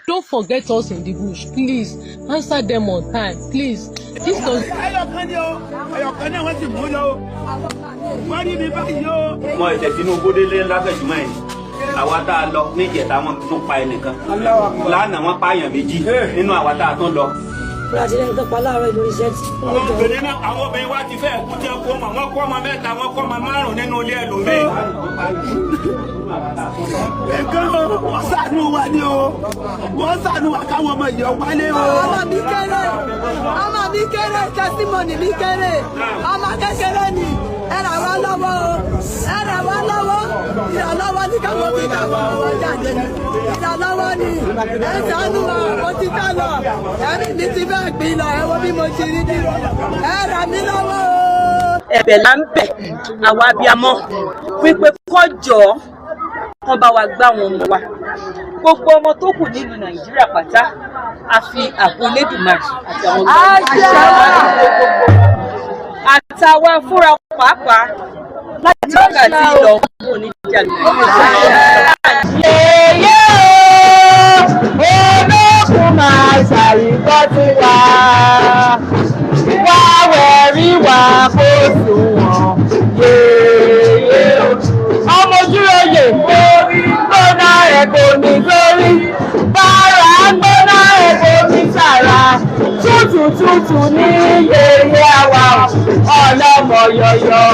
Don't forget us in the bush, please. Answer them on time, please. This does. Mo ẹ̀jẹ̀ Tinubu délé lágbẹ̀jùmọ̀ ẹ̀ àwa tá a lọ níjẹ̀ta wọn tún pa ẹnìkan lánàá wọn pààyàn méjì nínú àwa tá a tún lọ. President tó pa láàárọ̀ ìlú iṣẹ́ tí. Àwọn obìnrin wa ti fẹ́ kú tí wọ́n kó ọmọ wọn kó ọmọ mẹ́ta wọn kó ọmọ márùn-ún nínú ilé ẹlòmíì. Ẹ̀gbọ́n wọ́n ṣàánú wa ni o, wọ́n ṣàánú wa káwọn ọmọ yìí wálé o. Ọmọ mi kéré, testimony mi kéré, ọmọ kékeré ni, ẹ ràn wá lọ́wọ́ o, ẹ ràn wá lọ́wọ́, ìrànlọ́wọ́ ní káwọn bí káwọn ọmọ jáde, ìrànlọ́wọ́ ni, ẹ ṣàánú wa, mo ti tẹ́ lọ, ẹ̀rí mi ti fẹ́ gbin lọ, ẹ wo bí mo ti rí bí, ẹ ràn mí lọ́wọ́ o. Ẹ̀bẹ̀ là ń bẹ̀ àwa abiyamọ wípé kọjọ kán bá wa gbá àwọn ọmọ wa, gbogbo ọmọ tó kù nílùú Nàìjíríà pátá a fi ààbò Elédùmarè àti àwọn àtàwa fúnra pàápàá láti wákàtí ìlọ oníjàgbé. Yèyé o, olókùn máa ṣàyíkọ́ sí wa, wá wẹ̀rí wá kó sùn wọ̀n. Yèyé o, ọmọ ojúlóye orí gbóná rẹ̀ kò ní sórí, bára gbóná rẹ̀ kò ní sàrà, tútù ní yèyé àwa ọlọ́mọ yọ̀yọ̀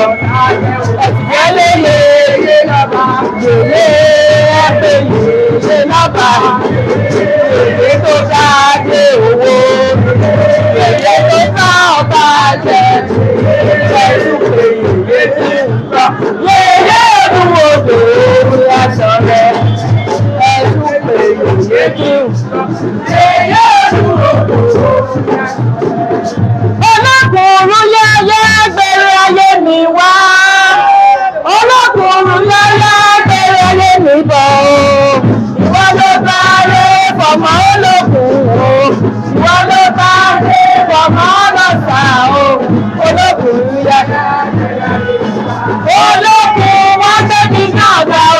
ẹ̀fìyẹ́lẹ́ yèyé lọ́ba, yèyé ẹ̀fẹ̀ yèyé lọ́ba, yèyé tó dáadé owó, yèyé tó bá ọba jẹ, ẹ̀rù pé yèyé tí ń lọ, yèyé olúwo lórí aṣọ rẹ̀, ẹ̀rù pé yèyé tí ń lọ, yèyé olúwo lórí aṣọ rẹ̀. Olókùnrin yẹ́yẹ́ gbèrè ayé mi wá, olókùnrin yẹ́yẹ́ gbèrè ayé mi bọ̀ o, ìwọ ló bá ré fọmọ olókùn o, ìwọ ló bá ré fọmọ ọlọ́sà o, olókùnrin yẹ́yẹ́ gbèrè ayé mi wá. Olókùn wá débi náà dá o,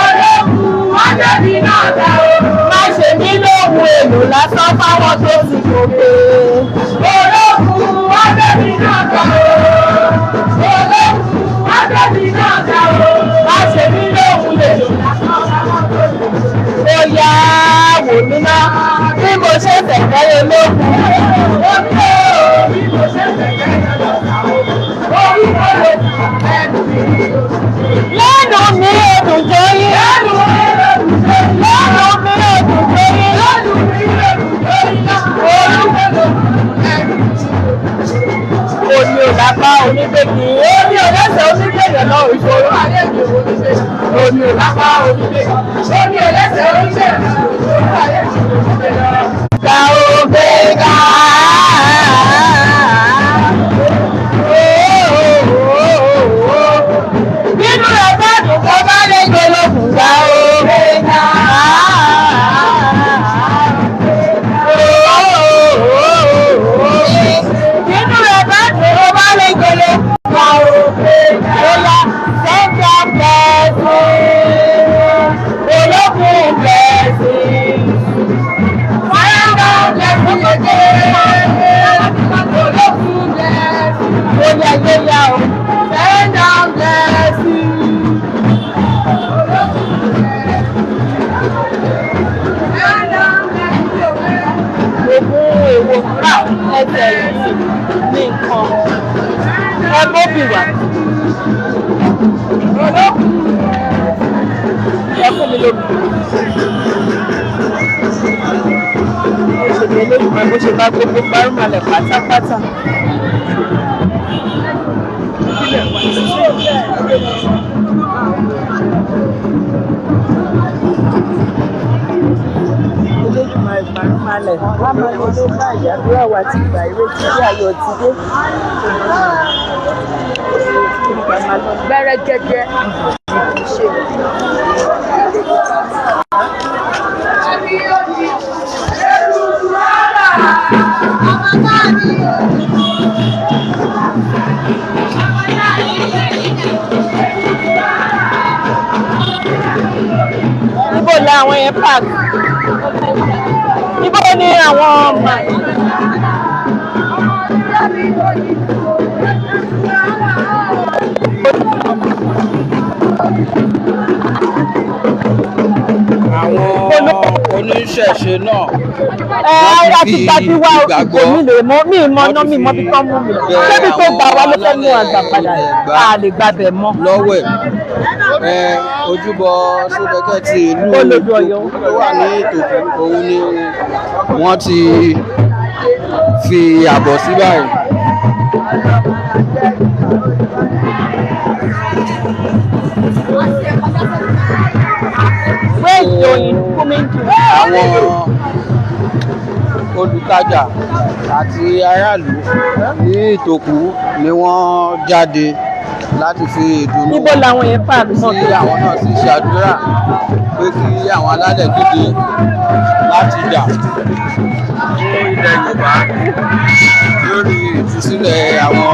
olókùn wá débi náà dá o, má ṣe mí lóhun èlò lásán fáwọn tó ti gòkè. Olókùn wá débi náà dá o, olókùn wá débi náà dá o, má ṣe mí lóhun èlò lásán fáwọn tó ti gòkè. Ó yá wò mí ná bí mo ṣe fẹ̀fẹ́ olókùn, ó tó bí mo ṣe fẹ̀fẹ́ olókùn, orúkọ lókùn ẹnu mi. Lẹ́nu mi èdùn tó yín, lẹ́nu mi èdùn tó yín, lẹ́nu mi èdùn tó yín, lẹ́nu mi èdùn tó yín, orúkọ lókùn ẹnu mi. Omi ò lápá onígbèkì, omi ò lẹ́sẹ̀ onígbèkì lọ ìṣòro ayé mi ò ní ṣe. Omi ò lápá onígbèkì, omi ò lẹ́sẹ̀ onígbèkì lọ ìṣòro ayé mi ò ní ṣe. Ga òbí ga. Nínú rẹ̀ bá dùn kó bá lè gbé lókun ga òbí ga. Nínú rẹ̀ bá dùn kó bá lè gbé lókun ga òbí ga. Oya sẹ́ńtà blessing, olókun blessing. Fáyọ̀dọ̀ blessing olókun blessing. Oya yóyá o, sẹ́ńtà blessing. Ògùn èwo rà ẹsẹ̀ yìí ní nǹkan ẹ bóbì wá. Ẹ fún mi lóbi. Mo ṣe ní olóògbé bó ṣe bá gbogbo gbárùmọ̀lẹ̀ pátápátá. Olódùmarè gbárùmọ̀lẹ̀ wá máa ní ló bá ìyàdúrà wa ti gbà ìrètí bí ayọ̀ ti dé. Gbẹ́rẹ́ gẹ́gẹ́ ṣe. Níbo làwọn yẹn pààkì? Ibo ni àwọn ọmọ àwọn oníṣẹ̀ṣe náà láti gbájú wá òkè mi lè mọ mi mọ náà mi mọ bí tán mú mi ṣébi tó gbà wá ló fẹ́ mú àgbà padà a lè gbàbẹ̀ mọ́. lọ́wọ́ ẹ̀ ojúbọ Ṣódẹkẹ́ ti ìlú Olódù Ọ̀yọ́ tó wà ní Ìtòkù òun ni wọ́n ti fi àbọ̀ sí báyìí. Àwọn olùtajà àti aráàlú ní Ìtòkù ni wọ́n jáde láti fi ìdùnnú níbo làwọn yẹn pààkì mọ́ sí àwọn náà sì ṣàdúrà pé kí àwọn alálẹ̀ gidi láti jà fún ilẹ̀ Yorùbá lórí ìtúsílẹ̀ àwọn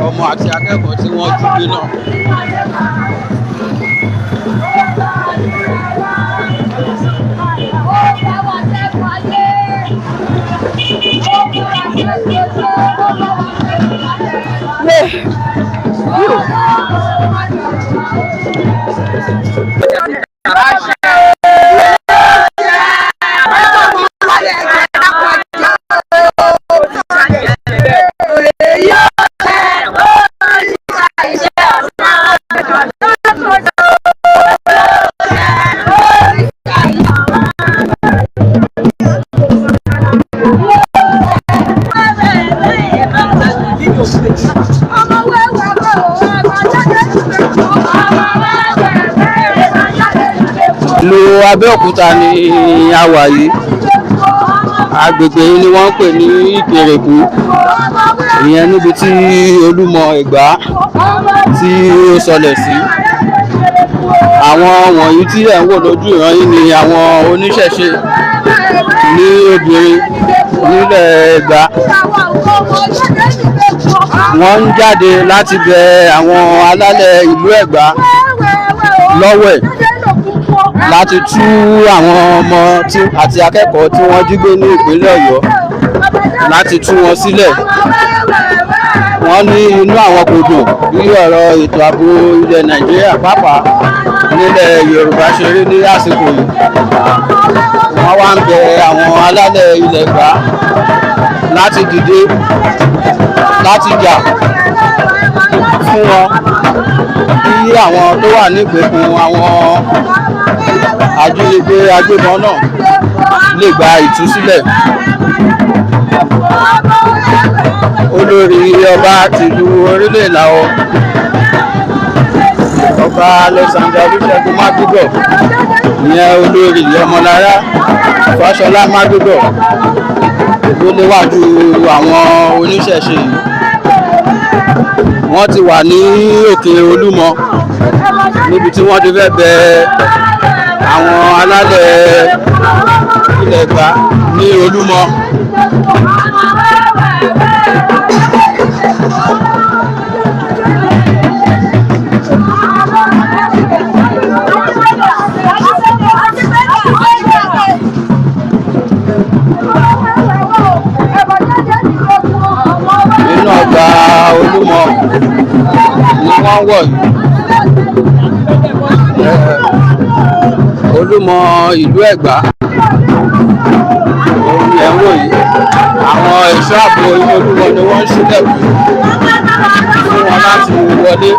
ọmọ àti akẹ́kọ̀ọ́ tí wọ́n jí gbé náà. Ìlú Abẹ́òkúta ni a wà yìí, agbègbè yìí ni wọ́n ń pè ní Ìkèrèkú, ìyẹn níbi tí Olúmọ Ẹ̀gbá tí ó sọlẹ̀ sí. Àwọn wọ̀nyí tí ẹ̀ ń wò lójú ìran yìí ni àwọn oníṣẹ̀ṣe ní obìnrin nílẹ̀ Ẹ̀gbá. Wọ́n ń jáde láti bẹ àwọn alálẹ̀ ìlú Ẹ̀gbá lọ́wẹ̀ láti tú àwọn ọmọ àti akẹ́kọ̀ọ́ tí wọ́n jí gbé ní ìpínlẹ̀ Ọ̀yọ́ láti tú wọn sílẹ̀. Wọ́n ní inú àwọn kò dùn bí ọ̀rọ̀ ètò ààbò ilẹ̀ Nàìjíríà pàápàá nílẹ̀ Yorùbá ṣe rí ní àsìkò yìí. Wọ́n wá ń bẹ àwọn alálẹ̀ ilẹ̀ Ẹ̀gbá láti dìde láti jà fún wọn kí àwọn tó wà nígbèkùn àwọn ajínigbé agbébọn náà lè gba ìtúsílẹ̀. Olórí ọba tìlú Orílẹ̀ Ìlàwọ̀ ọba Alexander Olúṣẹ́gun Mágúgọ̀ ìyẹn olórí Ọmọlára Fáṣọlá Mágúgọ̀ ló léwájú àwọn oníṣẹ̀ṣe yìí. Wọ́n ti wà ní òkè Olúmọ níbi tí wọ́n ti fẹ́ bẹ àwọn alálẹ̀ ilẹ̀ Ẹ̀gbá ní Olúmọ. Nínú ọgbà Olúmọ ni wọ́n wọ̀ yìí. Olúmọ ìlú Ẹ̀gbá òun ni ẹ̀ ń wò yìí. Àwọn ẹ̀ṣọ́ ààbò inú Olúmọ ni wọ́n ń ṣílẹ̀kùn fún wọn láti wọlé.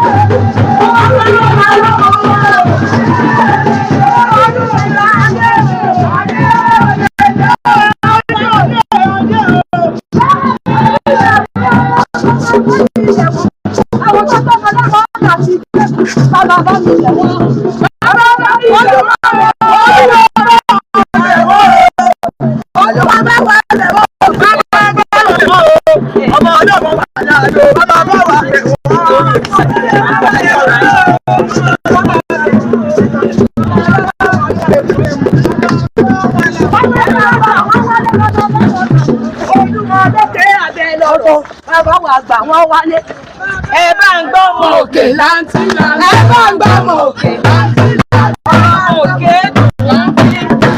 Wọ́n wálé ẹ bá ń gbọ́ ọmọ òkè láǹtí ẹ bá ń gbọ́ ọmọ òkè láǹtí òkè láǹtí.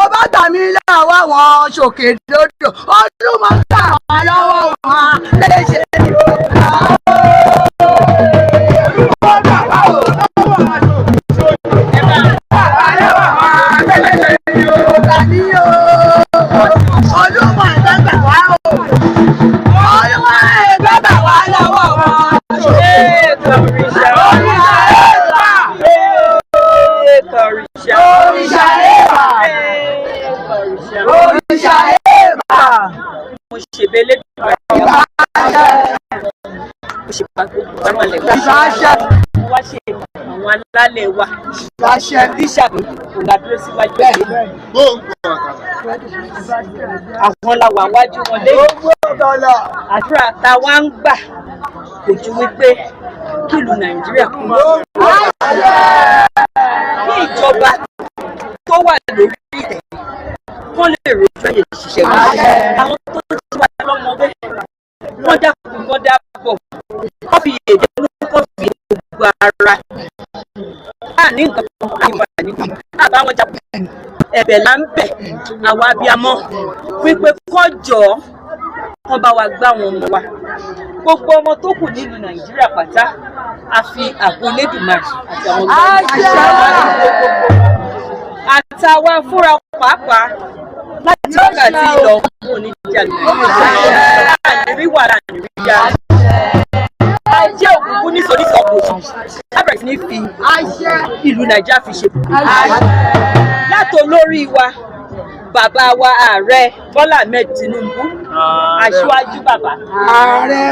ọba tàmí láwọn àwọn ṣòkè dòdò ọdún máa ń tà wá lọ́wọ́ wọn léṣe ní ọ̀gá. Alálẹ̀ wa bíṣàbí ògàdúró síwájú ẹ̀ àwọn làwà wájú wọn lé àdúrà táwa ń gbà kò ju wípé kí ìlú Nàìjíríà kú kí ìjọba tó wà lórí ìtẹ́ kó lè rojú ẹ̀yẹ ṣiṣẹ́ àwọn tó ti wà lọ́mọ bẹ́ẹ̀ wọ́n dákun wọ́n dábọ̀ wọ́n fi èdè olóko fi gbogbo ara ní nǹkan kan àyípadà níbi àbáwọn jà ẹ̀bẹ̀ là ń bẹ̀ àwa abiyamọ wípé kọjọ kán bá wa gbá àwọn ọmọ wa gbogbo ọmọ tó kù nílùú Nàìjíríà pátá a fi àpò Elédùmarè àti àwọn àtàwa fúnra pàápàá láti wákàtí ìlọ oníjà ànírí wà láàrin ìjà ajé òkùnkùn nítorí sọ̀kòtò lábẹ̀rẹ̀ sí ní fi ìlú Nàìjíríà fi ṣe látò lórí wa bàbá wa ààrẹ Bọ́lá Ahmed Tinubu aṣíwájú bàbá ààrẹ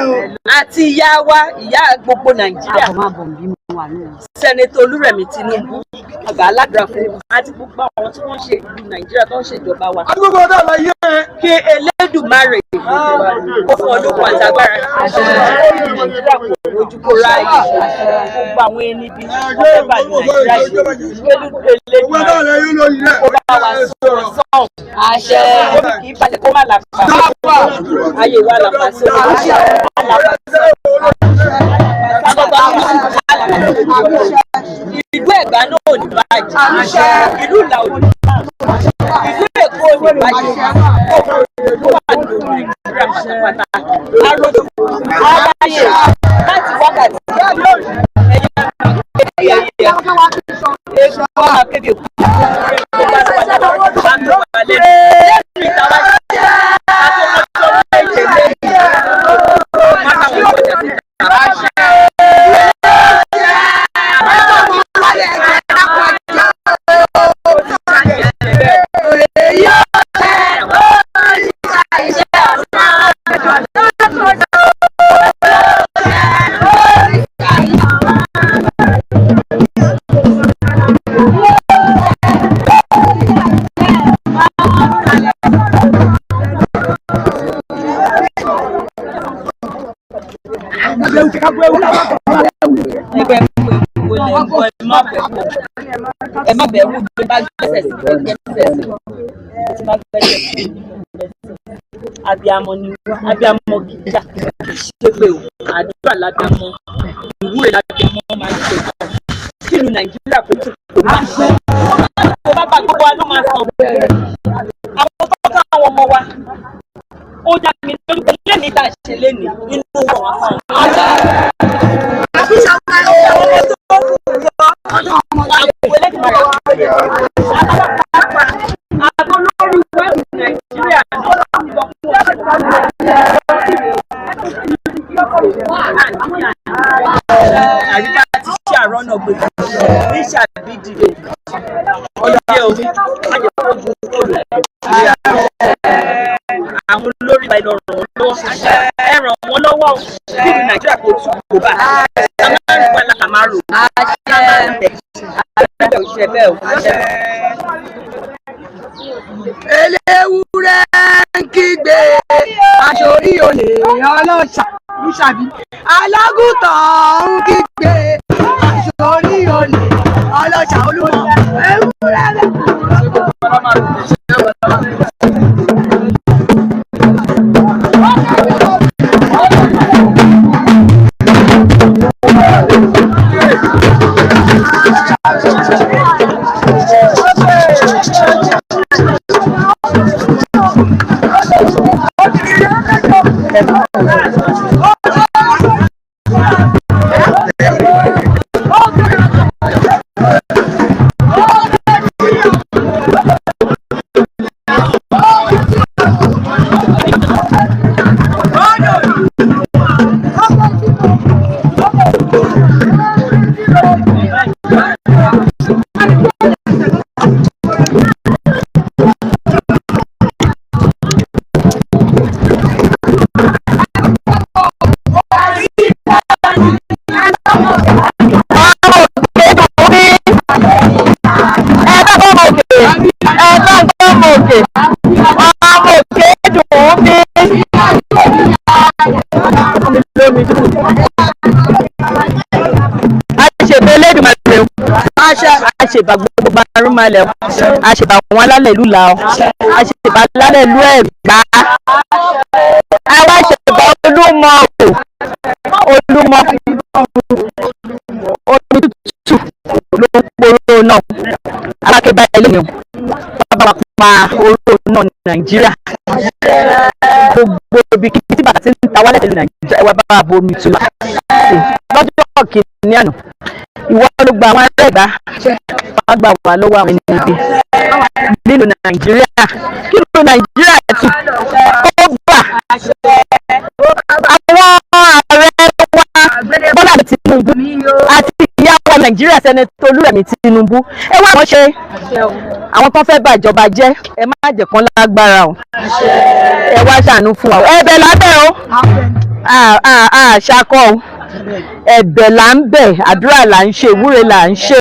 àti ìyá wa ìyá gbogbo Nàìjíríà Sẹ́nẹ̀tọ̀ Olúrẹ̀mí Tinubu àgbà aládùúrà fún àti gbogbo àwọn tí wọ́n ṣe ìlú Nàìjíríà tó ń ṣèjọba wa kí Elédùmarè kó fún ọdún kan àtàgbára Nàìjíríà kò lójú kó ráàyè gbogbo àwọn ẹni bí wọ́n fẹ́ bà ní Nàìjíríà Elédùmarè kó bá wa sọ̀rọ̀ àṣẹ kì í balẹ̀ kó má làpá ayé wa làpá sí ìlú Ẹ̀gbá náà ò ní bàjẹ́ ìlú Ìlà ò ní bàjẹ́ ìlú Èkó ò ní bàjẹ́ ó wà ní Nàìjíríà pátápátá arójú aráyè láti wákàtí ẹ̀yẹ èso akéde kú tó bá ti wájà lọ́wọ́ tó bá tó wà lẹ́nu lẹ́nu ìtawá jẹ́ àtọwọ́jọ́ méje lẹ́yìn má káwọn ọjà sí ìta. Ẹ má bẹ̀rù bí bá gbẹ́sẹ̀ sí gbẹ́sẹ̀ sí tí bá gbẹ́sẹ̀ sí abiyamọ ni abiyamọ gíga ṣépè o àdúrà lábíamọ ìwúre lábíamọ máa ń ṣe kí ìlú Nàìjíríà kò tún kò máa ṣe kó bá bá gbogbo wa ló máa sàn àwọn tó ká àwọn ọmọ wa ó dá mi lórí pé lẹ́ni tá a ṣe léni nínú wọn wá fún àyíká ti ṣe àrọ́nà gbèsè ní ṣàbídìrè ọyẹ omi àwọn olórí ìgbà ìlọ ràn wọ́n lọ́wọ́ ẹ ràn wọ́n lọ́wọ́ kí ní Nàìjíríà kò tún kò bá a máa ń wà láta máa rò a máa ń bẹ̀ àṣẹ bẹ́ẹ̀ o. eléwúrẹ́ ń kígbe aṣorí olè ọlọ́ṣà lùṣàbí alágùntàn ń kígbe aṣorí olè ọlọ́ṣà olúmọ ewúrẹ́ àṣèbà gbogbo arúnmalẹ̀ àṣèbà àwọn alálẹ̀ ìlú la àṣèbà alálẹ̀ ìlú Ẹ̀gbá àwa àṣèbà Olúmọ Olúmọ omi tútù ló ń poró náà alákẹ́bá ẹlẹ́yìn bàbá wa pa oró náà ní Nàìjíríà gbogbo ibi tí bàtà ti ń ta wálẹ̀ ìlú Nàìjíríà ẹ wá bá wa bomi tù lọ́jọ́ kìíní àná ìwọ ló gba àwọn ará Ẹ̀gbá wàá gbà wá lọ́wọ́ àwọn ẹni ibi nínú Nàìjíríà kí ló Nàìjíríà tún ó gbà àwọn ààrẹ wa Bọ́lá Tinubu àti ìyàwó Nàìjíríà Sẹ́nẹ́tọ̀ Olúrẹ̀mí Tinubu ẹ wá wọ́n ṣe àwọn tó fẹ́ bàjọba jẹ́ ẹ má jẹ́ kán lágbára o ẹ wá ṣàánú fún wa ẹ̀bẹ̀ lábẹ́ o àṣàkọ o ẹ̀bẹ̀ là ń bẹ̀ àdúrà là ń ṣe ìwúre là ń ṣe.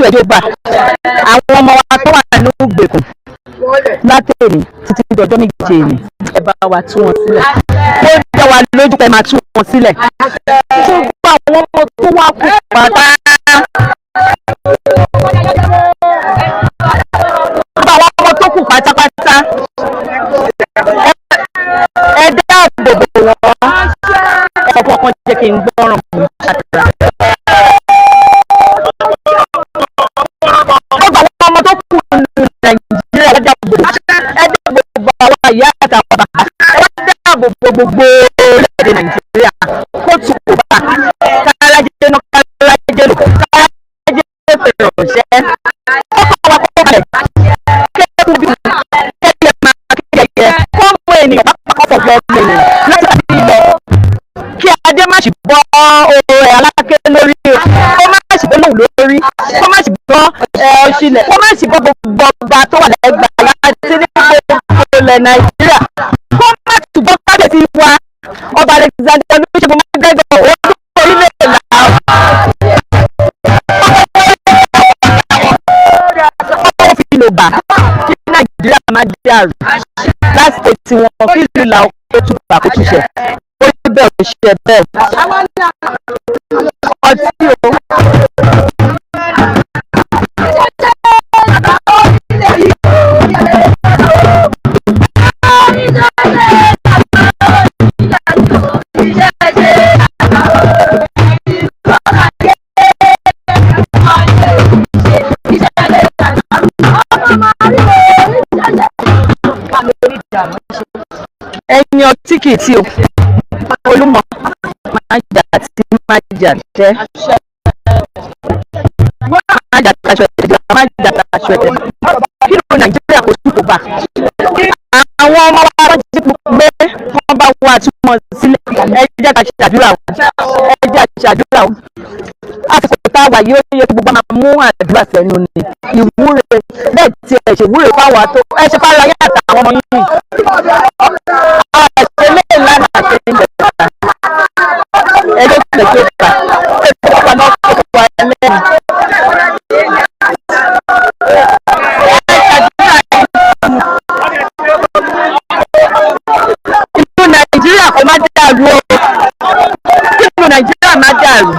Ẹjọba àwọn ọmọ wa tó wà nínú ìgbèkùn látẹ̀lé títí dọjọ́ méje ni ẹ bá wa tú wọn sílẹ̀ ó jẹ́ wa lójú pé máa tú wọn sílẹ̀ gbogbo àwọn ọmọ tó wà kú pátá gbogbo àwọn ọmọ tó kù pátápátá ẹ dáàbò bò wọ́n ẹ fọwọ́ kan jẹ́ kí n gbọ́ràn fún ìṣàkóso. Ìyá àtàwọn bàbá ẹ dáàbò bo gbogbo orílẹ̀-èdè Nàìjíríà kó tù kó bá kálájẹ́ náà kálájẹ́ lò kálájẹ́ pèrè ọ̀ṣẹ́ kókó wa kó balẹ̀ kéèkú bí kéèyàn máa kéèyàn kó mú ènìyàn pápákọ̀ fọ̀gbọ́ ènìyàn láti láti lọ kí adé má sì bọ́ owó ẹ̀ aláké lórí kó má sì bọ́ lòun lórí kó má sì bọ́ ọ̀ṣìlẹ̀ kó má sì bọ́ gbogbo ọba tó wà lẹ́gbàá láti ní ilẹ̀ Nàìjíríà kó má túbọ̀ kábíyèsí wa ọba Alexander Olúṣẹ́gun Mákindé ó tún orílẹ̀ èdè ọ̀hún fi lò bá kí Nàìjíríà má dàrú lásìkò tí wọn kí ìlú la ó tún bá kó tún ṣe ó ní bẹ́ẹ̀ ó ṣe bẹ́ẹ̀ ọtí o. ẹni ọtí kìí tí o Olúmọ máa jà tí máa jà tẹ máa jà taṣọ ẹ̀jẹ̀ máa jà taṣọ ẹ̀jẹ̀ kí ló Nàìjíríà kò tún kò bá àwọn ọmọ wa ti gbé wá tí wọ́n sílẹ̀ ẹ jẹ́ ká ṣàdúrà o àsìkò tá a wà yìí ó yẹ kí gbogbo máa mú àdúrà sẹ́nu ni ìwúre bẹ́ẹ̀ tí ẹ ṣèwúre fáwọn àtó ẹ ṣe fáwọn ayé àtàwọn ọmọ yìí àṣẹlẹ̀ ìlànà àṣẹlẹ̀ ẹjọ́ tẹ̀jọ́ ta ẹjọ́ pa náà kó wà lẹ́nu. Ìlú Nàìjíríà kò má dàrú o ìlú Nàìjíríà má dàrú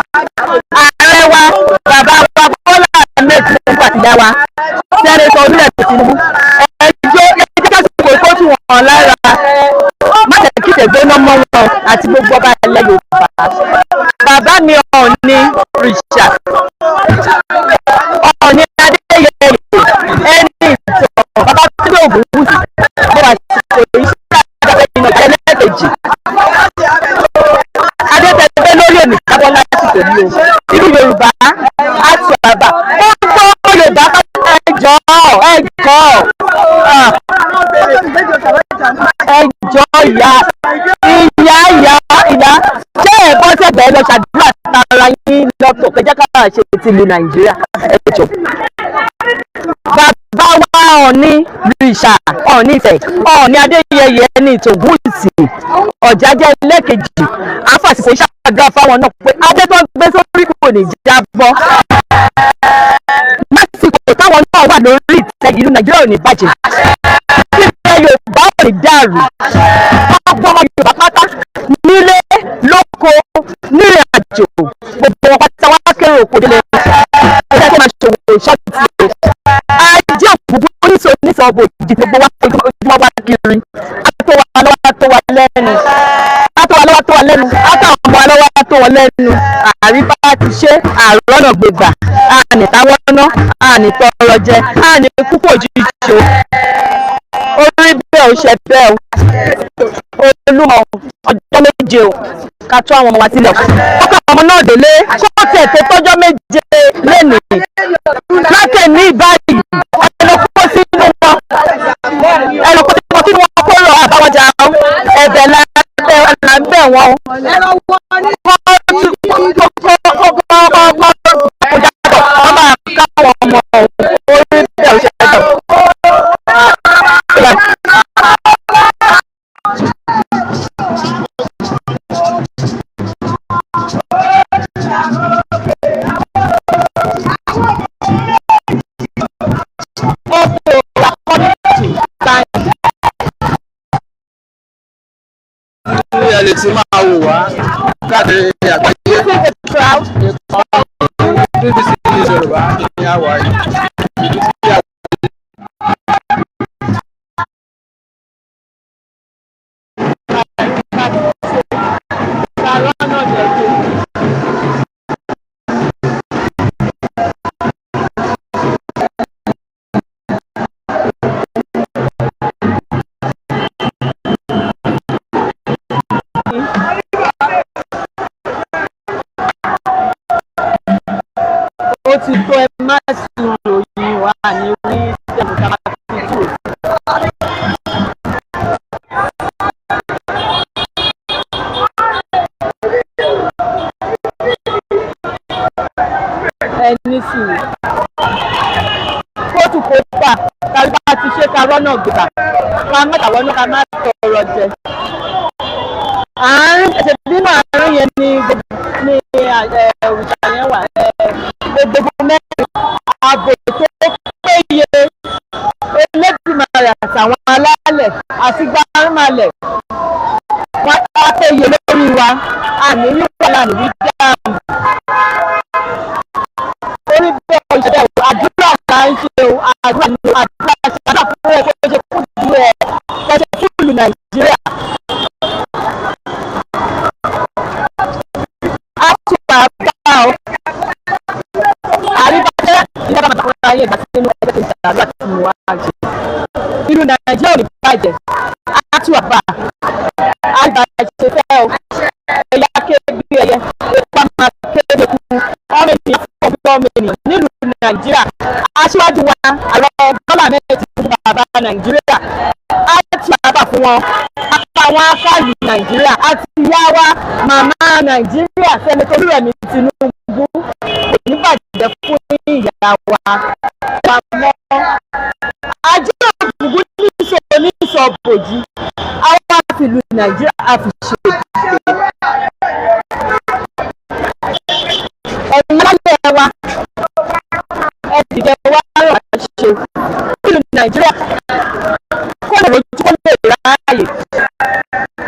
ààrẹ wa bàbá wa Bọ́lá Ahmed Tinubu àtìyá wa sẹ́nẹ̀tọ̀ orílẹ̀-èdè Tinubu ẹjọ́ kásìkò tó tún wọn lára má jẹ́ kí tẹ̀gbọ́n mọ́ wọn àti gbogbo ọba ilẹ̀ Yorùbá bàbá mi Ọọ̀ni rìṣà Ọọ̀ni Adéyẹyẹ ẹni ìtàn bàbá tí ó gùn wù bó wà sí òyìn sí àgbàdo ìnà ẹlẹ́ẹ̀kejì adétẹ̀gbẹ́ lórí èmi kábọ́ láti tèmi o ìlú Yorùbá àti bàbá ó ń gbọ́ Yorùbá ẹjọ́ ìyá ṣé ẹ bọ́ sẹ́gbẹ̀ẹ́ lọ ṣàdúrà tara yín lọ́tọ̀ kẹjá kára ṣe ti ìlú Nàìjíríà ẹjọ́. Bàbá wa Ọọ̀ni rìṣà Ọọ̀ni Ifẹ̀ Ọọ̀ni Adéyẹyẹ ní Tògúnùsì Ọ̀jájá ẹlẹ́kejì àfàṣìṣe ṣàdúrà fáwọn náà pé adé tó ń gbé sórí kò ní jábọ́. Lásìkò táwọn náà wà lórí ìtẹ́ ìlú Nàìjíríà ò ní bàjẹ́ ilẹ̀ Yorùbá ò ní dàrú gbogbo ọmọ Yorùbá pátá nílé lóko nírìn àjò gbogbo wọn pátá wá kéré òkú délé ọjọ́ tó máa ṣòwò ṣọ́ọ̀tì ajé òkùnkùn oníṣòwò ọ̀bọ̀ ìdí gbogbo wa ojúmọ́ wá kiri àtọwà lọ́wọ́ tó wà lẹ́nu àtọwà lọ́wọ́ tó wà lẹ́nu àríbá ti ṣe àrọ́nà gbègbà àní táwọn ná àní tọrọ jẹ àní púpọ̀ òjijì orí bẹ́ẹ̀ ò ṣe bẹ́ẹ̀ o Olúmọ ọjọ́ méje o ká tó àwọn ọmọ wa sílẹ̀ ọkọ̀ ọmọ náà délé kọ́ọ̀tẹ̀ tó tọ́jọ́ méje lénìí lákè ní ìbáyìí ẹnìkó sínú wọn ẹnìkó sínú wọn kó lọ àbáwọjà ẹ̀bẹ̀ là ń bẹ̀ wọ́n ọmọ àkáwọn ọmọ orí bẹ́ẹ̀ ò ṣe bẹ́ẹ̀. ẹ lè ti máa wò wá káàkiri àgbáyé BBC News Yorùbá ní àwa yìí. Ó ti tó ẹ má sí ìròyìn wa ní orí ìṣẹ̀lẹ̀ ká máa fi tù. Ẹni sì kóòtù kó gbà kárí bá ti ṣe ká rọ́nà gbà ká má tàwọn náà ká má tọrọ jẹ. Àárín ẹ̀sẹ̀ nínú àárín yẹn ni òrìṣà yẹn wà gbogbo mẹ́rin ààbò tó péye Elédùmarè àtàwọn alálẹ̀ àti gbárùmálẹ̀ wọ́n á péye lórí wa àní wíwọ́lá ní dáàmú. Orí bẹ́ẹ̀ ọ̀ṣẹ̀ àdúrà là ń ṣe o àdúrà ṣàdá fún ẹ̀ kó ṣe fún ìlú ẹ̀ kó ṣe fún ìlú Nàìjíríà. Ayé ìgbà tí inú ẹgbẹ́ kejì àdúrà tí mo wá jẹ. Ìlú Nàìjíríà ò ní bàjẹ́. Àtúwàbà àgbà ṣe fẹ́ o. Ẹ̀yà kébí ẹyẹ, ipa máa kéde kú. Ọmọ ènìyàn fún ọgbọ́n ọmọ ènìyàn nílùú Nàìjíríà. Aṣíwájú wa àrọ Bọ́lá Ahmed Tinubu bàbá Nàìjíríà. Àtúwàbà fún wọn. Àwọn akáàlù nàìjíríà àti ìyá wa màmá nàìjíríà sẹ́nitọ́ Olúrẹ̀mí Tinubu oníbàjẹ́ fún ìyá wa pamọ́ ajé ògùngún ní ìsọ̀bòjì àwọn àfìlú nàìjíríà àfiṣe ẹ̀yìn lálẹ́ wa ẹ̀dìgẹ́ wa rọ̀ ṣe ìlú nàìjíríà kó lè rojú kó lè ráàyè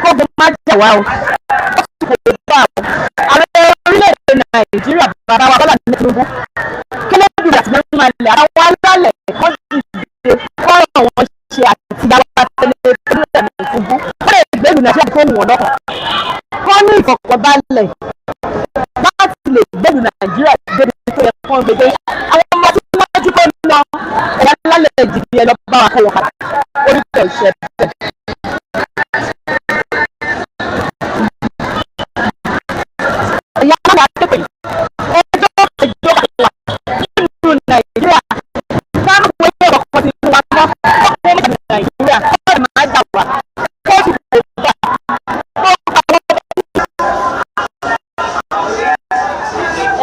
kógun má jà wá o kó lè bá o ààrẹ orílẹ̀-èdè nàìjíríà bàbá wa Bọ́lá Tinubu kẹlẹ́bí àti mẹ́rin máa lẹ̀ àwọn alálẹ̀ kan ti dìde kọ́rọ̀ wọn ṣe àtìyáwó àtẹlẹ Olúrẹ̀mí Tinubu kó lè gbẹ́lú nàìjíríà tó wù wọ́n lọ́kàn kọ́ ní ìfọ̀kànbalẹ̀ láti lè gbẹ́lú nàìjíríà débi tó yẹ fún gbẹgbẹ́ àwọn ọmọ tí wọ́n ti kọ́ lọ ẹ̀yà alálẹ̀ ìdìbò ẹ̀ lọ bá wa kọ́ wọn padà oríṣiríṣi ìṣẹ́ bẹ́ẹ̀. ẹ̀yà alálẹ̀ àtẹ̀pẹ̀ ẹjọ́ ìjọba wà nínú nàìjíríà káàkiri wọ́n yẹ ọkọ̀ tí wọ́n mọ́ ọkọ̀ mọ́ nàìjíríà kọ́ ẹ̀ máa jà wá kó sì kò gbà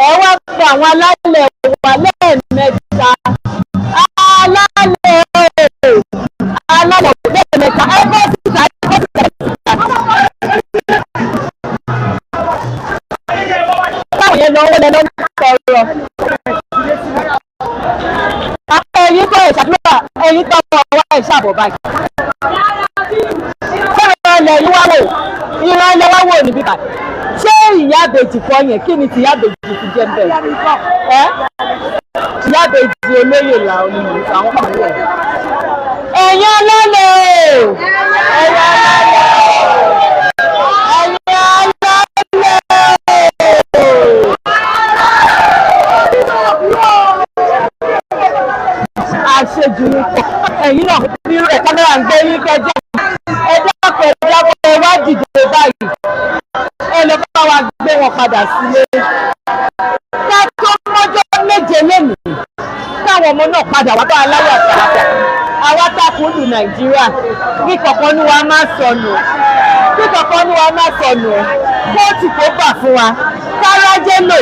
ẹ wá pé àwọn alálẹ̀ wà lẹ́ẹ̀mẹ́ta alálẹ̀ lẹ́ẹ̀mẹ́ta ẹgbẹ́ síta ẹgbẹ́ síta. báwo yẹn lọ wọlé lọ sọ̀rọ̀ ẹ̀yin tó ẹ̀ ṣàdúrà ẹ̀yin tó ọmọ wa ẹ̀ ṣàbọ̀ báyìí. ìran ilẹ̀ yín wá wò níbí báyìí ṣé ìyá àbèjì kọ́ yẹn kí ni ti ìyá àbèjì ti jẹ́ bẹ́ẹ̀ ẹ́ ìyá àbèjì olóyè là onímọ̀ àwọn ọmọ rẹ̀ ẹ̀yin alálẹ̀ ẹ̀yin alálẹ̀ àṣejù ní pọ̀ ẹ̀yin náà nínú ẹ̀ kámẹ́rà ń gbé yín kẹjọ ẹjọ́ pẹ̀lú wá dìde báyìí ẹ lọ bá wa gbé wọn padà sílé ká tó mọ́jọ́ méje lónìí káwọn ọmọ náà padà wá bá aláwọ̀ àtàlàfà àwa takùlù nàìjíríà bí kọ̀ọ̀kan ní wa máa sọnù kóòtù kó bà fún wa kárájé lò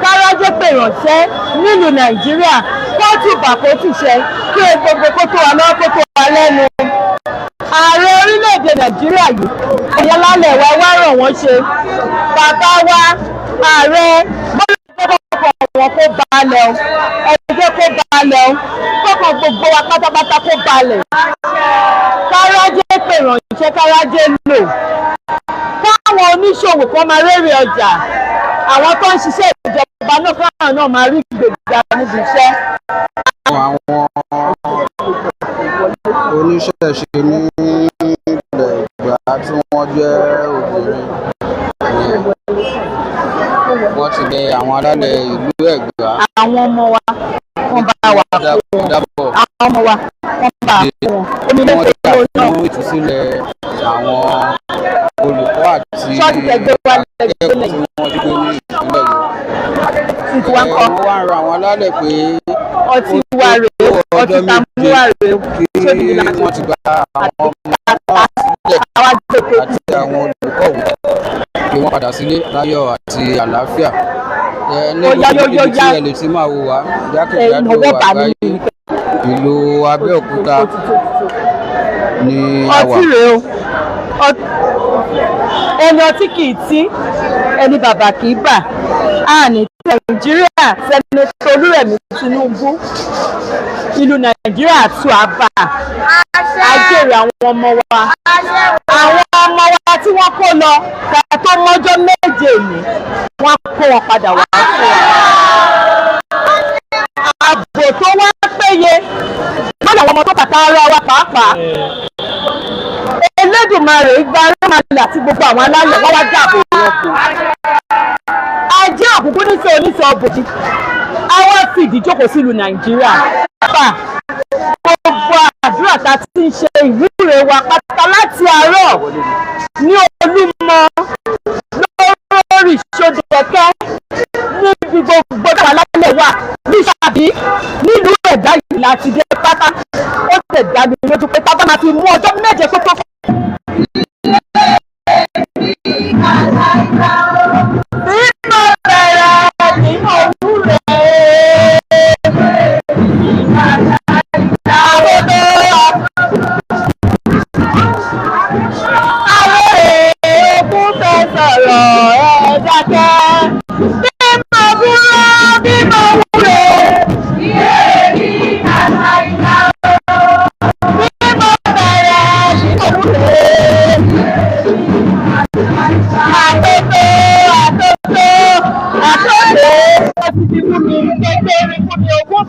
kárájé pè ránṣẹ́ nílùú nàìjíríà kóòtù bà kó tùṣẹ́ kí o gbogbo kó tó wa lọ́wọ́ kó tó wa lẹ́nu. ààrẹ orílẹ̀-èdè nàìjíríà yìí ẹ̀yà lálẹ́ wa wá ràn wọ́n ṣe bàbá wa ààrẹ bọ́lá wọn kó balẹ̀ o ẹgbẹ́ kó balẹ̀ o kọ́kàn gbogbo wa pátápátá kó balẹ̀ kárájé pè ránṣẹ́ kárájé lò káwọn oníṣòwò kan máa rérè ọjà àwọn tó ń ṣiṣẹ́ ìjọba náà káwọn náà máa rí ìgbéga níbi iṣẹ́. àwọn oníṣẹ̀ṣe ní ilẹ̀ Ẹ̀gbá tí wọ́n jẹ́ obìnrin wọ́n ti bẹ àwọn alálẹ̀ ìlú Ẹ̀gbá. àwọn ọmọ wa wọ́n bá wa kó wọn àwọn ọmọ wa wọ́n bá wa kó wọn omi ló fẹ́ kó náà. wọ́n ìtúsílẹ̀ àwọn olùkọ́ àti akẹ́kọ̀ọ́ tí wọ́n ti gbé ní ìpínlẹ̀ yìí. wọ́n wá ń ra àwọn alálẹ̀ pé ọtí wa rèé ọtí tàmú wa rèé kí wọ́n ti gba àwọn ọmọ sílẹ̀ àti àwọn olùkọ́ òun kí wọ́n padà sílé láyọ̀ àti àlàáfíà. níbi tí ẹ lè ti máa wò wá jákèjádò àgbáyé ìlú Abẹ́òkúta ní àwà. ọtí rèé o ẹni ọtí kì í tí ẹni bàbá kì í bà á ní nàìjíríà sẹ́nitọ́ Olúrẹ̀mí Tinubu ìlú nàìjíríà tún àbá àjèrè àwọn ọmọ wa tí wọ́n kó lọ ká tó mọ́jọ́ méje yìí wọ́n kó wọn padà wá fún wa. ààbò tó wá péye lọ́dọ̀ àwọn ọmọ tó kàtà ara wa pàápàá Elédùmarè gba aráàlú àti gbogbo àwọn alálẹ̀ wọ́n wá dáàbò wọn kù. ajé òkùnkùn níṣẹ́ oníṣẹ́ ọ̀bùnjì àwọn fìdí jókòó sílùú nàìjíríà. gbogbo àdúrà tá a ti ń ṣe ìwúre wa pátá láti àárọ̀ ní Olúmọ lórí Ṣódẹkẹ́ níbi gbogbo alálẹ̀ wà ní Ṣàbí nílùú Ẹ̀gbá yìí láti dé pátá ó tẹ̀ dá mi lójú pé tábà máa fi mú ọjọ́ méje tó tó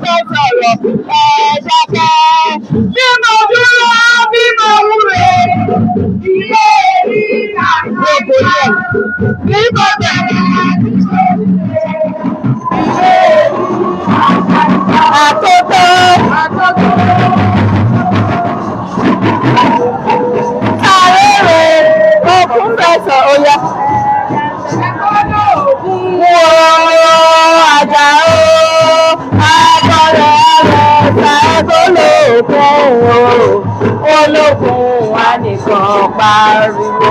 fẹ́ sọ̀rọ̀ dákẹ́. Bí mo dúró bí mo wúre ilé rí àgbègbè bí mo bẹ̀rẹ̀ àtótó. Àrèrè òkun fẹsọ̀ oyà. Wo àjà o, àbọ̀rẹ̀ rẹ̀ ṣàgbọ́lòkun o, olókun wa nìkan pariwo.